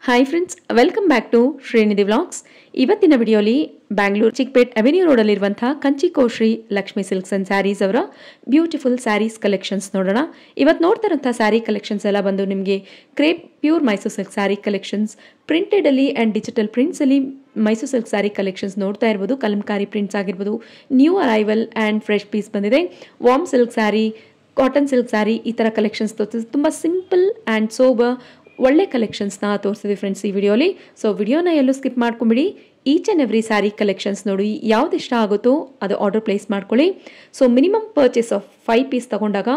Hi friends, welcome back to Srinidhi vlogs. ಇವತ್ತಿನ ವಿಡಿಯೋಲಿ Bangalore Chickpet avenue ರೋಡಲ್ಲಿರುವಂತಹ Kanchikoshri Lakshmi silks and sarees ಅವರ ಬ್ಯೂಟಿಫುಲ್ ಸ್ಯಾರೀಸ್ ಕಲೆಕ್ಷನ್ಸ್ ನೋಡೋಣ. ಇವತ್ತು ನೋಡ್ತಾ ಇರೋಂಥ ಸ್ಯಾರಿ ಕಲೆಕ್ಷನ್ಸ್ ಎಲ್ಲ ಬಂದು ನಿಮಗೆ crepe pure Mysuru silk saree collections, ಪ್ರಿಂಟೆಡಲ್ಲಿ ಆ್ಯಂಡ್ ಡಿಜಿಟಲ್ ಪ್ರಿಂಟ್ಸಲ್ಲಿ ಮೈಸೂರು ಸಿಲ್ಕ್ ಸ್ಯಾರಿ ಕಲೆಕ್ಷನ್ಸ್ ನೋಡ್ತಾ ಇರ್ಬೋದು. ಕಲಂಕಾರಿ ಪ್ರಿಂಟ್ಸ್ ಆಗಿರ್ಬೋದು, new arrival and fresh piece ಬಂದಿದೆ. Warm silk saree, cotton silk saree, ಈ ಥರ ಕಲೆಕ್ಷನ್ಸ್ ತೋರಿಸಿದೆ. ತುಂಬ ಸಿಂಪಲ್ ಆ್ಯಂಡ್ ಸೋಬರ್ ಒಳ್ಳೆ ಕಲೆಕ್ಷನ್ಸ್ನ ತೋರಿಸಿದ್ವಿ ಫ್ರೆಂಡ್ಸ್ ಈ ವಿಡಿಯೋಲಿ. ಸೊ ವಿಡಿಯೋನ ಎಲ್ಲೂ ಸ್ಕಿಪ್ ಮಾಡ್ಕೊಂಬಿಡಿ. Each and every saree collections ನೋಡಿ, ಯಾವ್ದು ಇಷ್ಟ ಆಗುತ್ತೋ ಅದು ಆರ್ಡರ್ ಪ್ಲೇಸ್ ಮಾಡ್ಕೊಳ್ಳಿ. So minimum purchase of 5 piece ತಗೊಂಡಾಗ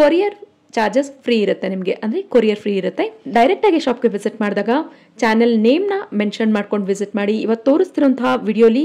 ಕೊರಿಯರ್ ಚಾರ್ಜಸ್ ಫ್ರೀ ಇರುತ್ತೆ ನಿಮಗೆ, ಅಂದರೆ ಕೊರಿಯರ್ ಫ್ರೀ ಇರುತ್ತೆ. ಡೈರೆಕ್ಟಾಗಿ ಶಾಪ್ಗೆ ವಿಸಿಟ್ ಮಾಡಿದಾಗ ಚಾನೆಲ್ ನೇಮ್ನ ಮೆನ್ಷನ್ ಮಾಡ್ಕೊಂಡು ವಿಸಿಟ್ ಮಾಡಿ. ಇವತ್ತು ತೋರಿಸ್ತಿರೋಂತಹ ವಿಡಿಯೋಲಿ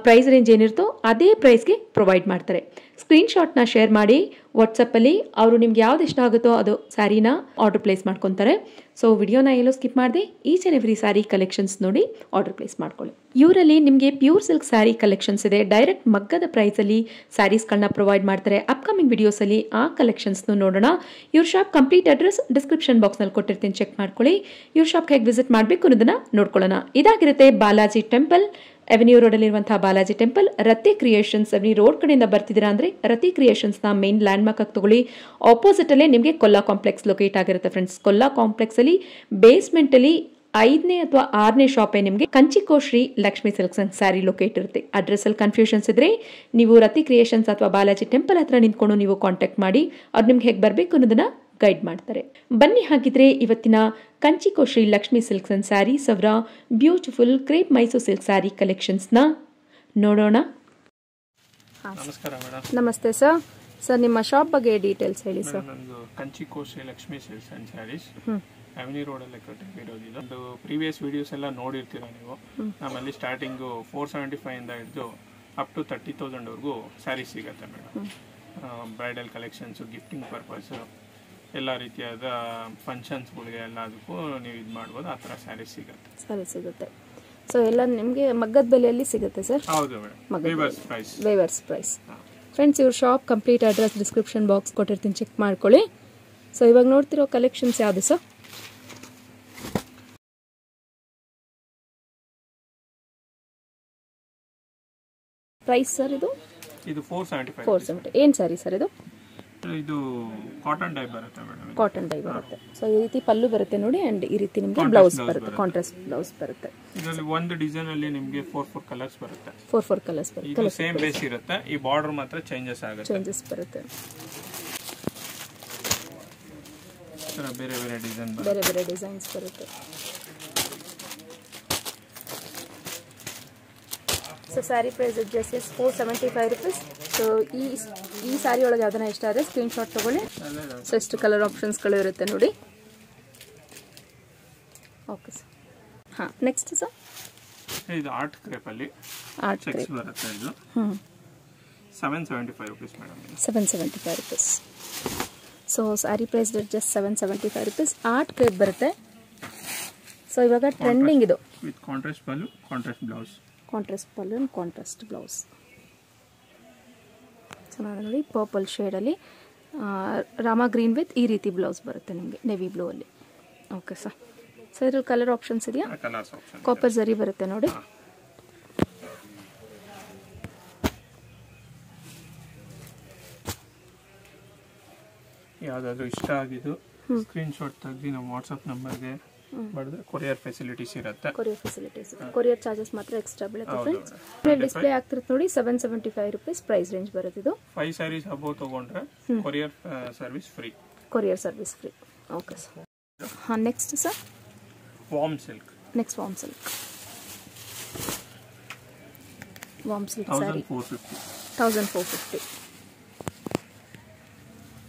ಪ್ರೈಸ್ ರೇಂಜ್ ಏನಿರುತ್ತೋ ಅದೇ ಪ್ರೈಸ್ಗೆ ಪ್ರೊವೈಡ್ ಮಾಡ್ತಾರೆ. ಸ್ಕ್ರೀನ್ಶಾಟ್ನ ಶೇರ್ ಮಾಡಿ ವಾಟ್ಸಪ್ಪಲ್ಲಿ, ಅವರು ನಿಮ್ಗೆ ಯಾವ್ದು ಇಷ್ಟ ಆಗುತ್ತೋ ಅದು ಸ್ಯಾರಿನ ಆರ್ಡರ್ ಪ್ಲೇಸ್ ಮಾಡ್ಕೊತಾರೆ. ಸೊ ವಿಡಿಯೋನ ಎಲ್ಲೋ ಸ್ಕಿಪ್ ಮಾಡಿದೆ, each and every saree collections ನೋಡಿ ಆರ್ಡರ್ ಪ್ಲೇಸ್ ಮಾಡ್ಕೊಳ್ಳಿ. ಇವರಲ್ಲಿ ನಿಮಗೆ ಪ್ಯೂರ್ ಸಿಲ್ಕ್ ಸ್ಯಾರಿ ಕಲೆಕ್ಷನ್ಸ್ ಇದೆ. ಡೈರೆಕ್ಟ್ ಮಗ್ಗದ ಪ್ರೈಸಲ್ಲಿ ಸ್ಯಾರೀಸ್ಗಳನ್ನ ಪ್ರೊವೈಡ್ ಮಾಡ್ತಾರೆ. ಅಪ್ಕಮಿಂಗ್ ವಿಡಿಯೋಸಲ್ಲಿ ಆ ಕಲೆಕ್ಷನ್ಸ್ನು ನೋಡೋಣ. ಇವ್ರ ಶಾಪ್ ಕಂಪ್ಲೀಟ್ ಅಡ್ರೆಸ್ ಡಿಸ್ಕ್ರಿಪ್ಷನ್ ಬಾಕ್ಸ್ನಲ್ಲಿ ಕೊಟ್ಟಿರ್ತೀನಿ, ಚೆಕ್ ಮಾಡ್ಕೊಳ್ಳಿ. ಇವ್ರ ಶಾಪ್ಗೆ ಹೇಗೆ ವಿಸಿಟ್ ಮಾಡಬೇಕು ಅನ್ನೋದನ್ನ ನೋಡ್ಕೊಳ್ಳೋಣ. ಇದಾಗಿರುತ್ತೆ ಬಾಲಾಜಿ ಟೆಂಪಲ್, ಅವೆನ್ಯೂ ರೋಡಲ್ಲಿರುವಂತಹ Balaji temple. Rathi creations avenue road ಕಡೆಯಿಂದ ಬರ್ತಿದ್ದೀರಾ ಅಂದರೆ ರತಿ ಕ್ರಿಯೇಷನ್ಸ್ನ ಮೇನ್ ಲ್ಯಾಂಡ್ ಮಾರ್ಕ್ ಆಗಿ ತಗೊಳ್ಳಿ. ಆಪೋಸಿಟಲ್ಲೇ ನಿಮಗೆ ಕೊಲ್ಲಾ ಕಾಂಪ್ಲೆಕ್ಸ್ ಲೊಕೇಟ್ ಆಗಿರುತ್ತೆ ಫ್ರೆಂಡ್ಸ್. ಕೊಲ್ಲಾ ಕಾಂಪ್ಲೆಕ್ಸಲ್ಲಿ ಬೇಸ್ಮೆಂಟಲ್ಲಿ 5ನೇ ಅಥವಾ 6ನೇ ಶಾಪೇ ನಿಮಗೆ Kanchikoshri Lakshmi silks and saree locate ಇರುತ್ತೆ. ಅಡ್ರೆಸ್ಸಲ್ಲಿ ಕನ್ಫ್ಯೂಷನ್ಸ್ ಇದ್ರೆ ನೀವು ರತಿ ಕ್ರಿಯೇಷನ್ಸ್ ಅಥವಾ ಬಾಲಾಜಿ ಟೆಂಪಲ್ ಹತ್ರ ನಿಂತ್ಕೊಂಡು ನೀವು ಕಾಂಟ್ಯಾಕ್ಟ್ ಮಾಡಿ, ಅವ್ರು ನಿಮ್ಗೆ ಹೇಗೆ ಬರಬೇಕು ಅನ್ನೋದನ್ನ ಗೈಡ್ ಮಾಡ್ತಾರೆ. ಬನ್ನಿ ಹಾಗಿದ್ರೆ ಇವತ್ತಿನ Kanchikoshri Lakshmi silks and sarees ಅವರ beautiful crepe Mysuru silk saree ಕಲೆಕ್ಷನ್ಸ್ನ ನೋಡೋಣ. ನಮಸ್ಕಾರ ಮೇಡಮ್. ನಮಸ್ತೆ ಸರ್. ಸರ್ ನಿಮ್ಮ ಶಾಪ್ ಬಗ್ಗೆ ಡೀಟೇಲ್ಸ್ ಹೇಳಿ ಸರ್. ನಂದು Kanchikoshri Lakshmi silks and sarees avenue ರೋಡಲ್ಲೇ ಕಟ್ಟಿರೋದು. ಇದೊಂದು ಪ್ರೀವಿಯಸ್ ವಿಡಿಯೋಸ್ ಎಲ್ಲ ನೋಡಿರ್ತೀರ ನೀವು. ನಮ್ಮಲ್ಲಿ ಸ್ಟಾರ್ಟಿಂಗು 475 ಇಂದ ಹಿಡಿದು ಅಪ್ ಟು 30,000 ವರೆಗೂ ಸ್ಯಾರೀಸ್ ಸಿಗುತ್ತೆ madam. Bridal collections, gifting purpose, ಎಲ್ಲ ರೀತಿಯಾದ ಫಂಕ್ಷನ್ಸ್ಗಳಿಗೆ ಎಲ್ಲದಕ್ಕೂ ನೀವು ಇದು ಮಾಡ್ಬೋದು. ಆ ಥರ ಸ್ಯಾರೀಸ್ ಸಿಗುತ್ತೆ. ಸೊ ಎಲ್ಲ ನಿಮಗೆ ಮಗ್ಗದ ಬೆಲೆಯಲ್ಲಿ ಸಿಗುತ್ತೆ ಸರ್? ಹೌದು ಮೇಡಮ್, ವೇವರ್ಸ್ ಪ್ರೈಸ್. ಫ್ರೆಂಡ್ಸ್, ಇವ್ರ shop complete address description box ಕೊಟ್ಟಿರ್ತೀನಿ, ಚೆಕ್ ಮಾಡ್ಕೊಳ್ಳಿ. ಸೊ ಇವಾಗ ನೋಡ್ತಿರೋ ಕಲೆಕ್ಷನ್ಸ್ ಯಾವುದು ಸರ್? ಪ್ರೈಸ್ ಸರ್ ಇದು 470. ಏನು ಸ್ಯಾರಿ ಸರ್ ಇದು? ಇದು ಕಾಟನ್ ಡೈ ಬರುತ್ತೆ ಮೇಡಮ್. ಕಾಟನ್ ಡೈ ಬರುತ್ತೆ. ಸೊ ಈ ರೀತಿ ಪಲ್ಲು ಬರುತ್ತೆ ನೋಡಿ, ಅಂಡ್ ಈ ರೀತಿ ನಿಮಗೆ ಬ್ಲೌಸ್ ಬರುತ್ತೆ, ಕಾಂಟ್ರಾಸ್ಟ್ ಬ್ಲೌಸ್ ಬರುತ್ತೆ. ಇದರಲ್ಲಿ ಒಂದು ಡಿಸೈನ್ ಅಲ್ಲಿ ನಿಮಗೆ 4 ಕಲರ್ಸ್ ಬರುತ್ತೆ. 4 ಕಲರ್ಸ್ ಬರುತ್ತೆ. ಇದು ಸೇಮ್ ಬೇಸ್ ಇರುತ್ತೆ, ಈ ಬಾರ್ಡರ್ ಮಾತ್ರ ಚೇಂಜಸ್ ಬರುತ್ತೆ. ಬೇರೆ ಬೇರೆ ಡಿಸೈನ್ಸ್ ಬರುತ್ತೆ. So saree price just 475 rupees. So ಈ ಸ್ಯಾರಿ ಒಳಗೆ ಯಾವ್ದನ್ನ ಇಷ್ಟ ಆದರೆ ಸ್ಕ್ರೀನ್ಶಾಟ್ ತಗೊಳ್ಳಿ. ಸೊ ಎಷ್ಟು ಕಲರ್ ಆಪ್ಷನ್ಸ್ಗಳು ಇರುತ್ತೆ ನೋಡಿ. Okay sir. ಹಾಂ, ನೆಕ್ಸ್ಟ್ ಸರ್ ಇದು ಆರ್ಟ್ ಕ್ರೇಪ್ ಅಲ್ಲಿ ಚೆಕ್ಸ್ ಬರುತ್ತೆ. ಇದು 775 rupees madam. 775 rupees. So saree price just 775 rupees. Art crepe ಬರುತ್ತೆ. ಸೊ ಇವಾಗ ಟ್ರೆಂಡಿಂಗ್ ಇದು with contrast pallu, contrast blouse. Contrast pallu and contrast blouse ಚೆನ್ನಾಗಿ ನೋಡಿ. ಪರ್ಪಲ್ ಶೇಡಲ್ಲಿ ರಾಮಾ ಗ್ರೀನ್ ವಿತ್ ಈ ರೀತಿ ಬ್ಲೌಸ್ ಬರುತ್ತೆ ನಿಮಗೆ, ನೆವಿ ಬ್ಲೂ ಅಲ್ಲಿ. Okay sir. ಸೊ ಇದ್ರಲ್ಲಿ ಕಲರ್ ಆಪ್ಷನ್ಸ್ ಇದೆಯಾ? ಕಾಪರ್ ಜರಿ ಬರುತ್ತೆ ನೋಡಿ. ಯಾವುದಾದ್ರೂ ಇಷ್ಟ ಆಗಿದ್ದು ಸ್ಕ್ರೀನ್ಶಾಟ್ ತೆಗೆದು ನಮ್ಮ ವಾಟ್ಸಪ್ ನಂಬರ್ಗೆ ಮಾಡಿದ್ರೆ ಕೊರಿಯರ್ ಫೆಸಿಲಿಟೀಸ್ ಇರುತ್ತೆ. ಕೊರಿಯರ್ ಚಾರ್ಜಸ್ ಮಾತ್ರ ಎಕ್ಸ್ಟ್ರಾ ಬೀಳುತ್ತೆ ಫ್ರೆಂಡ್ಸ್. ಡಿಸ್ಪ್ಲೇ ಆಗ್ತಿರುತ್ತೆ ನೋಡಿ. 775 ರುಪೀಸ್ ಪ್ರೈಸ್ ರೇಂಜ್ ಬರುತ್ತೆ. ಇದು 5 ಸ್ಯಾರೀಸ್ ಅಬೌವ್ ತಗೊಂಡ್ರೆ courier service free. Okay sir. ಹಾಂ, next sir warm silk. Warm silk saree 1450.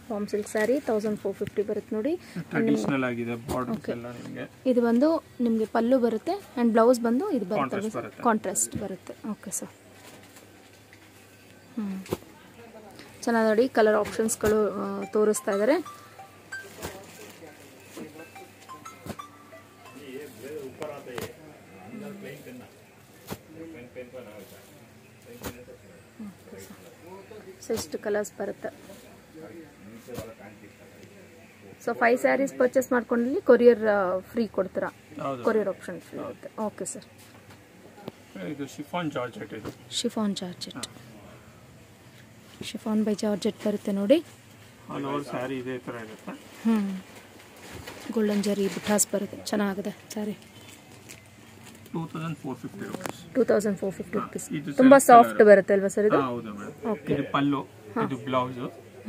Warm silk saree 1450 ಬರುತ್ತೆ ನೋಡಿ. ಟ್ರೆಡಿಷನಲ್ ಆಗಿದೆ. ಬಾರ್ಡರ್ಸ್ ಎಲ್ಲ ನಿಮಗೆ ಇದು ಬಂದು ನಿಮಗೆ ಪಲ್ಲು ಬರುತ್ತೆ ಅಂಡ್ ಬ್ಲೌಸ್ ಬಂದು ಇದು ಬರುತ್ತೆ, ಕಾಂಟ್ರಾಸ್ಟ್ ಬರುತ್ತೆ. Okay sir. ಚೆನ್ನಾಗಿ ನೋಡಿ, ಕಲರ್ ಆಪ್ಷನ್ಸ್ಗಳು ತೋರಿಸ್ತಾ ಇದ್ದಾರೆ. ಸೊ ಎಷ್ಟು ಕಲರ್ಸ್ ಬರುತ್ತೆ. ಸೊ 5 ಸ್ಯಾರೀಸ್ ಪರ್ಚೇಸ್ ಮಾಡ್ಕೊಂಡ್ಲಿ ಕೊರಿಯರ್ ಫ್ರೀ ಕೊಡ್ತೀರಾ? ಕೊರಿಯರ್ ಆಪ್ಷನ್ ಫ್ರೀ ಇರುತ್ತೆ. Okay sir. ಇದು ಶಿಫಾನ್ ಜಾರ್ಜೆಟ್. ಇದು chiffon georgette, chiffon by georgette ಬರುತ್ತೆ ನೋಡಿ. ಆಲ್ ಓವರ್ ಸ್ಯಾರಿ ಇದೇ ತರ ಇರುತ್ತೆ. ಗೋಲ್ಡನ್ ಜರಿ ಬುಟಾಸ್ ಬರುತ್ತೆ, ಚೆನ್ನಾಗಿದೆ ಸ್ಯಾರಿ. 2450 ರೂಪೀಸ್. 2450 ರೂಪೀಸ್. ತುಂಬಾ ಸಾಫ್ಟ್ ಬರುತ್ತೆ ಅಲ್ವಾ ಸರ್ ಇದು? ಹೌದು ಮೇಡಮ್. ಓಕೆ. ಇದು ಪಲ್ಲು, ಇದು ಬ್ಲೌಸ್,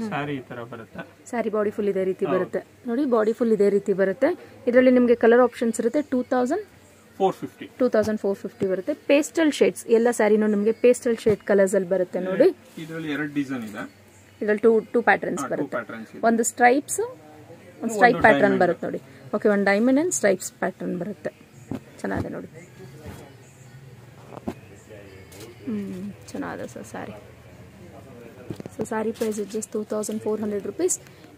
ಸ್ಯಾರಿ ಈ ತರ ಬರುತ್ತೆ. ಸ್ಯಾರಿ ಬಾಡಿ ಫುಲ್ ಇದೇ ರೀತಿ ಬರುತ್ತೆ ನೋಡಿ. ಬಾಡಿ ಫುಲ್ ಇದೇ ರೀತಿ ಬರುತ್ತೆ. ಇದರಲ್ಲಿ ನಿಮಗೆ ಕಲರ್ ಆಪ್ಷನ್ಸ್ ಇರುತ್ತೆ. 2450 ಬರುತ್ತೆ. ಪೇಸ್ಟಲ್ ಶೇಡ್ಸ್ ಎಲ್ಲ ಸ್ಯಾರಿನೂ ನಿಮಗೆ ಪೇಸ್ಟಲ್ ಶೇಡ್ ಕಲರ್ಸ್ ಅಲ್ಲಿ ಬರುತ್ತೆ ನೋಡಿ. ಇದರಲ್ಲಿ 2 ಡಿಸೈನ್ ಇದೆ. ಇದರಲ್ಲಿ ಟೂ ಪ್ಯಾಟರ್ನ್ಸ್ ಬರುತ್ತೆ. ಒಂದು ಸ್ಟ್ರೈಪ್ಸ್, ಒಂದು ಸ್ಟ್ರೈಪ್ ಪ್ಯಾಟರ್ನ್ ಬರುತ್ತೆ ನೋಡಿ. ಓಕೆ, ಒಂದು ಡೈಮಂಡ್ ಅಂಡ್ ಸ್ಟ್ರೈಪ್ಸ್ ಪ್ಯಾಟರ್ನ್ ಬರುತ್ತೆ. ಚೆನ್ನಾಗಿದೆ ನೋಡಿ. ಚೆನ್ನಾಗಿದೆ sir saree. So saree price just 2400 rupees.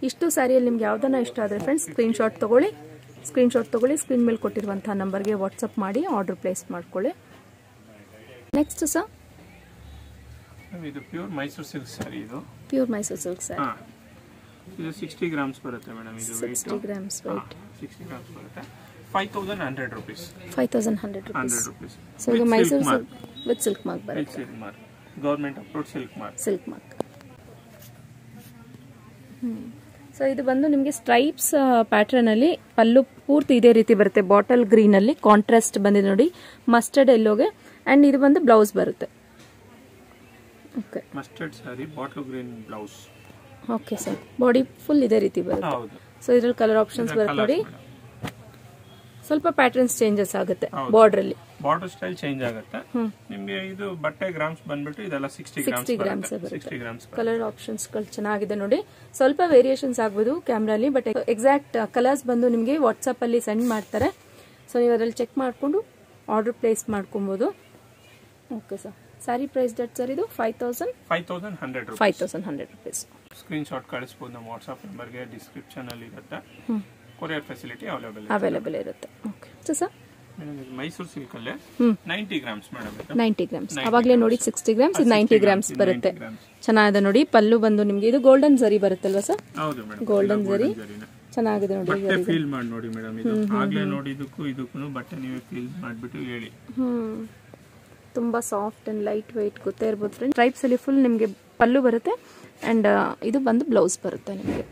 ಇಷ್ಟು ಸ್ಯಾರಿಯಲ್ಲಿ ನಿಮ್ಗೆ ಯಾವ್ದನ್ನ ಇಷ್ಟ ಆದರೆ ಫ್ರೆಂಡ್ಸ್ ಸ್ಕ್ರೀನ್ಶಾಟ್ ತೊಗೊಳ್ಳಿ. ಸ್ಕ್ರೀನ್ ಮೇಲೆ ಕೊಟ್ಟಿರುವಂತಹ ನಂಬರ್ಗೆ ವಾಟ್ಸಪ್ ಮಾಡಿ ಆರ್ಡರ್ ಪ್ಲೇಸ್ ಮಾಡ್ಕೊಳ್ಳಿ. ನೆಕ್ಸ್ಟ್ ಸರ್, ಇದು ಪ್ಯೂರ್ ಮೈಸೂರು ಸಿಲ್ಕ್ ಸ್ಯಾರಿ. ಇದು ಪ್ಯೂರ್ ಮೈಸೂರು ಸಿಲ್ಕ್ ಸ್ಯಾರಿ. ಇದು 60 ಗ್ರಾಮ್ಸ್ ಬರುತ್ತೆ ಮೇಡಮ್. ಇದು 60 ಗ್ರಾಮ್ಸ್ weight. 60 ಗ್ರಾಮ್ಸ್ ಬರುತ್ತೆ. 5100 ರೂಪೀಸ್. 5100 ರೂಪೀಸ್. ಸೊ ಇದು Mysuru silk with silk mark ಬರುತ್ತೆ. Silk mark, government approved silk mark. So ಇದು ಬಂದು ನಿಮಗೆ ಸ್ಟ್ರೈಪ್ಸ್ ಪ್ಯಾಟರ್ನ್ ಅಲ್ಲಿ ಪಲ್ಲು ಪೂರ್ತಿ ಇದೇ ರೀತಿ ಬರುತ್ತೆ. ಬಾಟಲ್ ಗ್ರೀನ್ ಅಲ್ಲಿ ಕಾಂಟ್ರಾಸ್ಟ್ ಬಂದಿದೆ ನೋಡಿ, ಮಸ್ಟರ್ಡ್ ಎಲ್ಲೋಗೆ. ಅಂಡ್ ಇದು ಬಂದು ಬ್ಲೌಸ್ ಬರುತ್ತೆ. Okay, mustard sari, bottle green blouse. Okay sir, body full ಇದೇ ರೀತಿ ಬರುತ್ತೆ. ಹೌದು. ಸೊ ಇದರಲ್ಲಿ ಕಲರ್ ಆಪ್ಷನ್ಸ್ ಬರುತ್ತೆ ನೋಡಿ. ಸ್ವಲ್ಪ ಪ್ಯಾಟರ್ನ್ಸ್ ಚೇಂಜಸ್ ಆಗುತ್ತೆ ಬಾರ್ಡರ್ ಅಲ್ಲಿ. ಬಾರ್ಡರ್ ಸ್ಟೈಲ್ ಚೇಂಜ್ ಆಗುತ್ತೆ ನಿಮಗೆ. ಇದು ಬಟ್ಟೆ ಗ್ರಾಮ್ಸ್ ಬಂದ್ಬಿಟ್ಟು ಇದೆಲ್ಲ 60 ಗ್ರಾಮ್ಸ್ ಬರುತ್ತೆ. ಕಲರ್ ಆಪ್ಷನ್ಸ್ ಗಳು ಚೆನ್ನಾಗಿದೆ ನೋಡಿ. ಸ್ವಲ್ಪ ವೇರಿಯೇಷನ್ಸ್ ಆಗ್ಬೋದು ಕ್ಯಾಮ್ರಾಲಿ, ಬಟ್ ಎಕ್ಸಾಕ್ಟ್ ಕಲರ್ಸ್ ಬಂದು ನಿಮಗೆ ವಾಟ್ಸ್ಆಪ್ ಅಲ್ಲಿ ಸೆಂಡ್ ಮಾಡ್ತಾರೆ. ಸೊ ನೀವು ಅದರಲ್ಲಿ ಚೆಕ್ ಮಾಡಿಕೊಂಡು ಆರ್ಡರ್ ಪ್ಲೇಸ್ ಮಾಡ್ಕೊಬಹುದು. Okay sir, saree price date sir ಇದು 5100 ರೂಪೀಸ್. ಸ್ಕ್ರೀನ್ ಶಾಟ್ ಕಳಿಸಬಹುದು ನಮ್ಮ ವಾಟ್ಸ್ಆಪ್ ನಂಬರ್ಗೆ. ಡಿಸ್ಕ್ರಿಪ್ಷನ್ ಅಲ್ಲಿ ಇರುತ್ತೆ. ಕೊರಿಯರ್ ಫೆಸಿಲಿಟಿ ಅವೈಲೇಬಲ್ ಇರುತ್ತೆ. ಓಕೆ ಸರ್, ಮೈಸೂರು ಸಿಲ್ಕ್ ಅಲ್ಲಿ 90 ಗ್ರಾಮ್ಸ್ ಮೇಡಮ್. 90 ಗ್ರಾಮ್ಸ್. ಅವಾಗಲೇ ನೋಡಿ 60 ಗ್ರಾಮ್ಸ್, ಇದು 90 ಗ್ರಾಮ್ಸ್ ಬರುತ್ತೆ. ಚೆನ್ನಾಗಿದೆ ನೋಡಿ. ಪಲ್ಲು ಬಂದು ನಿಮಗೆ ಇದು ಗೋಲ್ಡನ್ ಜರಿ ಬರುತ್ತಲ್ವಾ ಸರ್? ಹೌದು ಮೇಡಮ್, ಗೋಲ್ಡನ್ ಜರಿ ಚೆನ್ನಾಗಿದೆ ನೋಡಿ. ಬಟ್ಟೆ ಫೀಲ್ ಮಾಡಿ ನೋಡಿ ಮೇಡಮ್. ಇದು ಆಗ್ಲೇ ನೋಡಿ, ಇದಕ್ಕೂ ಬಟ್ಟೆ ನೀವೇ ಫೀಲ್ ಮಾಡಿಬಿಟ್ಟು ಹೇಳಿ. ತುಂಬಾ ಸಾಫ್ಟ್ ಅಂಡ್ ಲೈಟ್ ವೆಯ್ಟ್ ಗೊತ್ತೇ ಇರ್ಬೋದು ಫ್ರೆಂಡ್ಸ್. ಸ್ಟ್ರೈಪ್ಸ್ ಅಲ್ಲಿ ಫುಲ್ ನಿಮಗೆ ಪಲ್ಲು ಬರುತ್ತೆ ಅಂಡ್ ಇದು ಬಂದು ಬ್ಲೌಸ್ ಬರುತ್ತೆ ನಿಮಗೆ.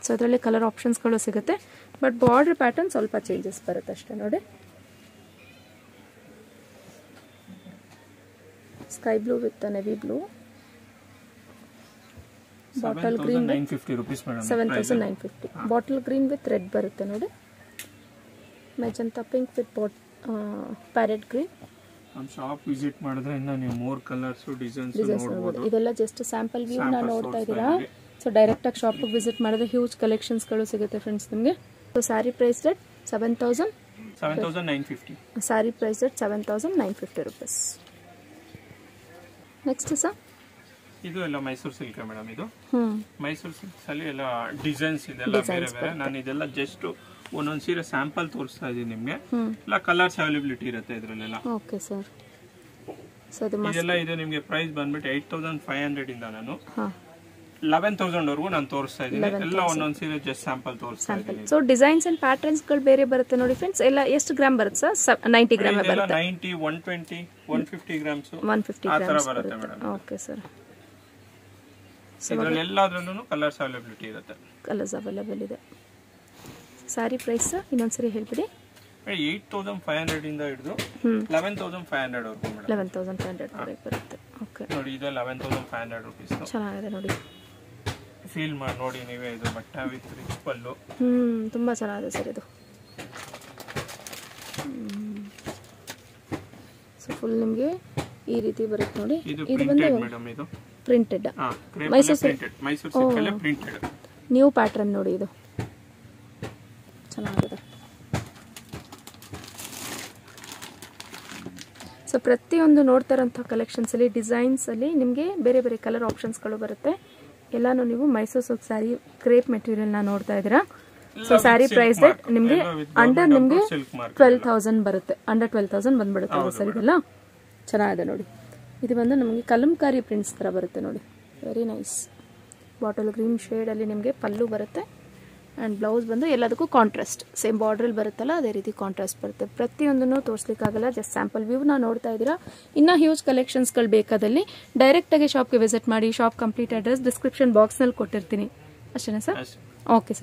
ಸೊ ಅದರಲ್ಲಿ ಕಲರ್ ಆಪ್ಷನ್ಸ್ಗಳು ಸಿಗುತ್ತೆ, ಬಟ್ ಬಾರ್ಡರ್ ಪ್ಯಾಟರ್ನ್ ಸ್ವಲ್ಪ ಚೇಂಜಸ್ ಬರುತ್ತೆ ಅಷ್ಟೇ ನೋಡಿ. Sky blue with navy blue, bottle green 7950. Bottle green with red ಬರುತ್ತೆ ನೋಡಿ. Magenta pink with parrot green. ನಮ್ಮ ಶಾಪ್ ವಿಸಿಟ್ ಮಾಡಿದ್ರೆ ಇನ್ನ ನೀವು ಮೋರ್ ಕಲರ್ಸ್ ಡಿಸೈನ್ಸ್ ನೋಡಬಹುದು. ಇದೆಲ್ಲ ಜಸ್ಟ್ ಸ್ಯಾಂಪಲ್ ವ್ಯೂ ನ ನೋಡ್ತಾ ಇದ್ದೀರಾ. ಸೊ ಡೈರೆಕ್ಟ್ ಆಗಿ ಶಾಪ್ ವಿಸಿಟ್ ಮಾಡಿದ್ರೆ ಹ್ಯೂಜ್ ಕಲೆಕ್ಷನ್ಸ್ ಗಳು ಸಿಗುತ್ತೆ ಫ್ರೆಂಡ್ಸ್ ನಿಮಗೆ. So saree price rate 7950. Saree price rate 7950 rupees. Next sir, ಇದು ಎಲ್ಲ ಮೈಸೂರು ಸಿಲ್ಕ್ ಮೇಡಮ್. ಇದು ಮೈಸೂರು ಸಿಲ್ಕ್ಸ್ ಅಲ್ಲಿ ಎಲ್ಲ ಡಿಸೈನ್ಸ್ ಇದೆಲ್ಲ ಬೇರೆ ಬೇರೆ. ನಾನು ಇದೆಲ್ಲ ಜಸ್ಟ್ ಒಂದೊಂದು ಸೀರೆ ಸ್ಯಾಂಪಲ್ ತೋರಿಸ್ತಾ ಇದೀನಿ ನಿಮ್ಗೆ. ಎಲ್ಲ ಕಲರ್ಸ್ ಅವೈಲಬಿಲಿಟಿ ಇರುತ್ತೆ ಇದರಲ್ಲೆಲ್ಲ. Okay sir. ಸೊ ಇದೆಲ್ಲ ಇದೆ ನಿಮಗೆ. ಪ್ರೈಸ್ ಬಂದ್ಬಿಟ್ಟು 8500 ಇಂದ ನಾನು 11000 ವರೆಗೂ ನಾನು ತೋರಿಸ್ತಾ ಇದ್ದೀನಿ. ಎಲ್ಲ ಒಂದೊಂದು ಸೀರೆ ಜಸ್ಟ್ ಸ್ಯಾಂಪಲ್ ತೋರಿಸ್ತಾ ಇದ್ದೀನಿ. ಸೊ ಡಿಸೈನ್ಸ್ ಅಂಡ್ ಪ್ಯಾಟರ್ನ್ಸ್ ಗಳು ಬೇರೆ ಬರುತ್ತೆ ನೋಡಿ ಫ್ರೆಂಡ್ಸ್. ಎಲ್ಲ ಎಷ್ಟು ಗ್ರಾಮ್ ಬರುತ್ತೆ ಸರ್? 90 ಗ್ರಾಮ್ ಬರುತ್ತೆ. 90, 120, 150 ಗ್ರಾಮ್ಸ್ 150 ಆ ತರ ಗ್ರಾಮ್ಸ್ ಬರುತ್ತೆ ಮೇಡಮ್. Okay sir. ಇದರಲ್ಲಿ ಎಲ್ಲಾದ್ರಲ್ಲೂ ಕಲರ್ಸ್ ಅವೈಲಬಿಲಿಟಿ ಇರುತ್ತೆ. ಕಲರ್ಸ್ ಅವೈಲೇಬಲ್ ಇದೆ. ಸ್ಯಾರಿ ಪ್ರೈಸ್ ಇನ್ನೊಂದ್ಸರಿ ಹೇಳ್ಬಿಡಿ. 8500 ಇಂದ ಹಿಡಿದು 11500 ವರೆಗೂ ಮೇಡಮ್. 11500 ವರೆಗೆ ಬರುತ್ತೆ. ಓಕೆ ನೋಡಿ, ಇದು 11500 ರೂಪೀಸ್. ಚೆನ್ನಾಗಿದೆ ನೋಡಿ. ಫೀಲ್ ಮಾಡಿ ನೋಡಿ ನೀವೇ. ಇದು ಬಟ್ಟೆ ವಿತ್ ರಿಚ್ ಪಲ್ಲು. ತುಂಬಾ ಚೆನ್ನಾಗಿದೆ ಸರ್ ಇದು. ಸೊ ಫುಲ್ ನಿಮಗೆ ಈ ರೀತಿ ಬರುತ್ತೆ ನೋಡಿ. ಇದು ಪ್ರಿಂಟೆಡ್ ಮೇಡಮ್. ಇದು ಪ್ರಿಂಟೆಡ್ ಮೈಸೂರು ಸಿಲ್ಕ್ ಅಲ್ಲೇ ಪ್ರಿಂಟೆಡ್ ನ್ಯೂ ಪ್ಯಾಟರ್ನ್ ನೋಡಿ. ಇದು ಚೆನ್ನಾಗಿದೆ. ಸೊ ಪ್ರತಿಯೊಂದು ನೋಡ್ತಾ ಇರೋಂಥ ಕಲೆಕ್ಷನ್ಸ್ ಅಲ್ಲಿ ಡಿಸೈನ್ಸ್ ಅಲ್ಲಿ ನಿಮಗೆ ಬೇರೆ ಬೇರೆ ಕಲರ್ ಆಪ್ಷನ್ಸ್ಗಳು ಬರುತ್ತೆ. ಎಲ್ಲಾನು ನೀವು Mysuru silk sari crepe material ನ ನೋಡ್ತಾ ಇದ್ದೀರಾ. ಸೊ ಸ್ಯಾರಿ ಪ್ರೈಸ್ ನಿಮಗೆ ಅಂಡರ್ ನಿಮಗೆ 12,000 ಬರುತ್ತೆ. ಅಂಡರ್ 12,000 ಬಂದ್ಬಿಡುತ್ತೆ ಸರ್. ಇದೆಲ್ಲ ಚೆನ್ನಾಗಿದೆ ನೋಡಿ. ಇದು ಬಂದು ನಮಗೆ ಕಲಂಕಾರಿ ಪ್ರಿಂಟ್ಸ್ ತರ ಬರುತ್ತೆ ನೋಡಿ. Very nice. Bottle green shade ಅಲ್ಲಿ ನಿಮಗೆ ಪಲ್ಲು ಬರುತ್ತೆ ಆ್ಯಂಡ್ ಬ್ಲೌಸ್ ಬಂದು ಎಲ್ಲದಕ್ಕೂ ಕಾಂಟ್ರಾಸ್ಟ್ ಸೇಮ್ ಬಾರ್ಡ್ರಲ್ಲಿ ಬರುತ್ತಲ್ಲ ಅದೇ ರೀತಿ ಕಾಂಟ್ರಾಸ್ಟ್ ಬರುತ್ತೆ. ಪ್ರತಿಯೊಂದನ್ನು ತೋರಿಸ್ಲಿಕ್ಕಾಗಲ್ಲ, ಜಸ್ಟ್ ಸ್ಯಾಂಪಲ್ ವ್ಯೂನ ನೋಡ್ತಾ ಇದ್ದೀರಾ. ಇನ್ನೂ ಹ್ಯೂಜ್ ಕಲೆಕ್ಷನ್ಸ್ಗಳು ಬೇಕಾದಲ್ಲಿ ಡೈರೆಕ್ಟಾಗಿ ಶಾಪ್ಗೆ ವಿಸಿಟ್ ಮಾಡಿ. ಶಾಪ್ ಕಂಪ್ಲೀಟ್ ಅಡ್ರೆಸ್ ಡಿಸ್ಕ್ರಿಪ್ಷನ್ ಬಾಕ್ಸ್ನಲ್ಲಿ ಕೊಟ್ಟಿರ್ತೀನಿ. ಅಷ್ಟೇನಾ ಸರ್? Okay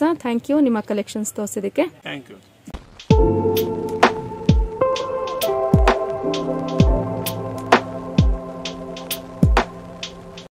sir. ಥ್ಯಾಂಕ್ ಯು ನಿಮ್ಮ ಕಲೆಕ್ಷನ್ಸ್ ತೋರಿಸಿದ್ದಕ್ಕೆ. Thank you.